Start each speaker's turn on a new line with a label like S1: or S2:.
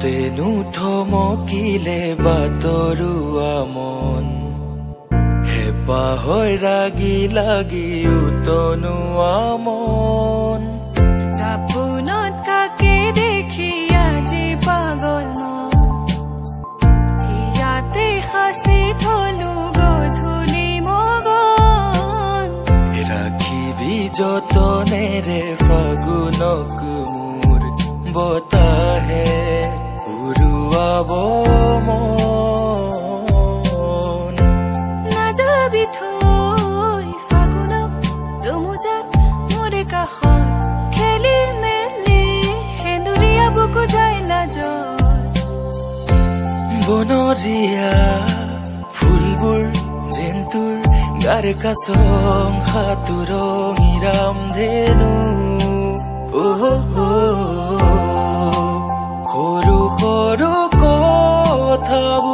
S1: তেনু থমকিলে বাতৰুৱা মন হেঁপাহৰ ৰাগি লাগি উতনুৱা মন
S2: কাপোনত কাকে দেখি আজি পাগল মন ইয়াতে সাঁচি থলো গধূলি মগন
S1: ৰাখিবি যতনেৰে ফাগুনক মোৰ বতাহে উৰুৱাব মন
S2: নাযাবি থৈ ফাগুনক দুমুজাত মোৰে কাষত খেলি মেলি সেন্দুৰীয়া বুকু যায় লাজত
S1: বনৰীয়া ফুলবোৰ যেনটোৰ গাৰ কাছং সাঁতোৰং ইৰাম ধেনু সৰু সৰু কথাবোৰ